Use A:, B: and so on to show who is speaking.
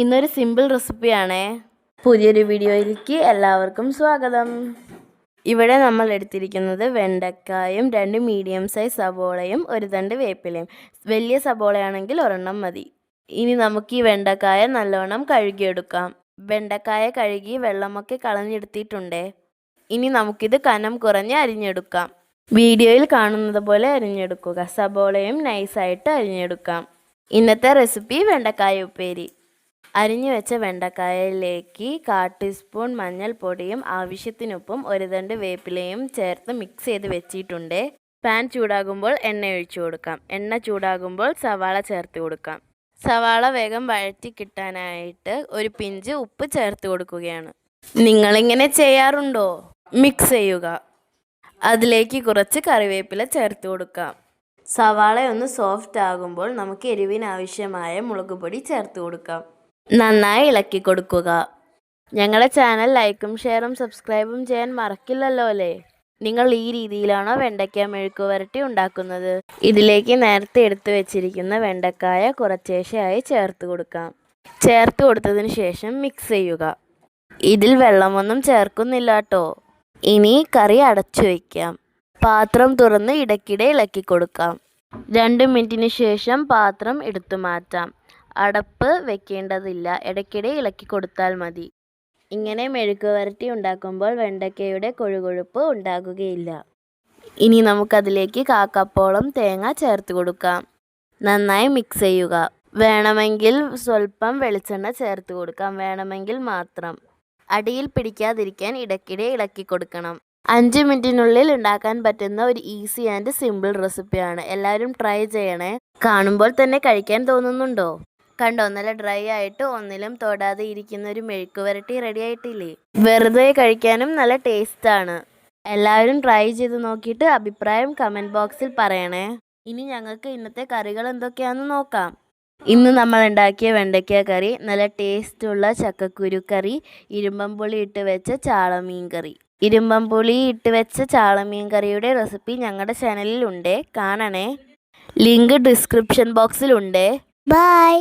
A: ഇന്നൊരു സിമ്പിൾ റെസിപ്പിയാണേ. പുതിയൊരു വീഡിയോയിലേക്ക് എല്ലാവർക്കും സ്വാഗതം. ഇവിടെ നമ്മൾ എടുത്തിരിക്കുന്നത് വെണ്ടക്കായും 2 മീഡിയം സൈസ് സബോളയും ഒരു തണ്ട് വേപ്പിലയും. വലിയ സബോളയാണെങ്കിൽ ഒരെണ്ണം മതി. ഇനി നമുക്ക് ഈ വെണ്ടക്കായ നല്ലോണം കഴുകിയെടുക്കാം. വെണ്ടക്കായ കഴുകി വെള്ളമൊക്കെ കളഞ്ഞെടുത്തിട്ടുണ്ടേ. ഇനി നമുക്കിത് കനം കുറഞ്ഞ് അരിഞ്ഞെടുക്കാം. വീഡിയോയിൽ കാണുന്നത് പോലെ അരിഞ്ഞെടുക്കുക. സബോളയും നൈസായിട്ട് അരിഞ്ഞെടുക്കാം. ഇന്നത്തെ റെസിപ്പി വെണ്ടക്കായ ഉപ്പേരി. അരിഞ്ഞു വെച്ച വെണ്ടക്കായയിലേക്ക് 1/4 ടീസ്പൂൺ മഞ്ഞൾപ്പൊടിയും ആവശ്യത്തിനൊപ്പം ഒരു തണ്ട് വേപ്പിലയും ചേർത്ത് മിക്സ് ചെയ്ത് വെച്ചിട്ടുണ്ട്. പാൻ ചൂടാകുമ്പോൾ എണ്ണ ഒഴിച്ചു കൊടുക്കാം. എണ്ണ ചൂടാകുമ്പോൾ സവാള ചേർത്ത് കൊടുക്കാം. സവാള വേഗം വഴറ്റി കിട്ടാനായിട്ട് ഒരു പിഞ്ച് ഉപ്പ് ചേർത്ത് കൊടുക്കുകയാണ്. നിങ്ങളിങ്ങനെ ചെയ്യാറുണ്ടോ? മിക്സ് ചെയ്യുക. അതിലേക്ക് കുറച്ച് കറിവേപ്പില ചേർത്ത് കൊടുക്കാം. സവാള ഒന്ന് സോഫ്റ്റ് ആകുമ്പോൾ നമുക്ക് എരിവിനാവശ്യമായ മുളക് പൊടി ചേർത്ത് കൊടുക്കാം. നന്നായി ഇളക്കി കൊടുക്കുക. ഞങ്ങളുടെ ചാനൽ ലൈക്കും ഷെയറും സബ്സ്ക്രൈബും ചെയ്യാൻ മറക്കില്ലല്ലോ അല്ലേ? നിങ്ങൾ ഈ രീതിയിലാണോ വെണ്ടയ്ക്ക മെഴുക്ക് വരട്ടി ഉണ്ടാക്കുന്നത്? ഇതിലേക്ക് നേരത്തെ എടുത്തു വെച്ചിരിക്കുന്ന വെണ്ടക്കായ കുറച്ചേശയായി ചേർത്ത് കൊടുക്കാം. ചേർത്ത് കൊടുത്തതിന് ശേഷം മിക്സ് ചെയ്യുക. ഇതിൽ വെള്ളമൊന്നും ചേർക്കുന്നില്ല കേട്ടോ. ഇനി കറി അടച്ചു വയ്ക്കാം. പാത്രം തുറന്ന് ഇടയ്ക്കിടെ ഇളക്കി കൊടുക്കാം. 2 മിനിറ്റിന് ശേഷം പാത്രം എടുത്തു മാറ്റാം. അടപ്പ് വെക്കേണ്ടതില്ല. ഇടയ്ക്കിടെ ഇളക്കി കൊടുത്താൽ മതി. ഇങ്ങനെ മെഴുക്ക് വരട്ടി ഉണ്ടാക്കുമ്പോൾ വെണ്ടയ്ക്കയുടെ കൊഴുകൊഴുപ്പ് ഉണ്ടാകുകയില്ല. ഇനി നമുക്കതിലേക്ക് 1/4 കപ്പോളം തേങ്ങ ചേർത്ത് കൊടുക്കാം. നന്നായി മിക്സ് ചെയ്യുക. വേണമെങ്കിൽ സ്വല്പം വെളിച്ചെണ്ണ ചേർത്ത് കൊടുക്കാം. വേണമെങ്കിൽ മാത്രം. അടിയിൽ പിടിക്കാതിരിക്കാൻ ഇടയ്ക്കിടെ ഇളക്കി കൊടുക്കണം. 5 മിനിറ്റിനുള്ളിൽ ഉണ്ടാക്കാൻ പറ്റുന്ന ഒരു ഈസി ആൻഡ് സിമ്പിൾ റെസിപ്പിയാണ്. എല്ലാവരും ട്രൈ ചെയ്യണേ. കാണുമ്പോൾ തന്നെ കഴിക്കാൻ തോന്നുന്നുണ്ടോ? കണ്ടോ, നല്ല ഡ്രൈ ആയിട്ട് ഒന്നിലും തൊടാതെ ഇരിക്കുന്ന ഒരു മെഴുക്ക് വരട്ടി റെഡി ആയിട്ടില്ലേ? വെറുതെ കഴിക്കാനും നല്ല ടേസ്റ്റാണ്. എല്ലാവരും ട്രൈ ചെയ്ത് നോക്കിയിട്ട് അഭിപ്രായം കമൻറ്റ് ബോക്സിൽ പറയണേ. ഇനി ഞങ്ങൾക്ക് ഇന്നത്തെ കറികൾ എന്തൊക്കെയാണെന്ന് നോക്കാം. ഇന്ന് നമ്മൾ ഉണ്ടാക്കിയ വെണ്ടയ്ക്ക കറി, നല്ല ടേസ്റ്റുള്ള ചക്കക്കുരു കറി, ഇരുമ്പമ്പുളി ഇട്ട് വെച്ച ചാളമീൻ കറി. ഇരുമ്പമ്പുളി ഇട്ട് വെച്ച ചാളമീൻ കറിയുടെ റെസിപ്പി ഞങ്ങളുടെ ചാനലിൽ ഉണ്ട്, കാണണേ. ലിങ്ക് ഡിസ്ക്രിപ്ഷൻ ബോക്സിൽ ഉണ്ട്.
B: ബൈ.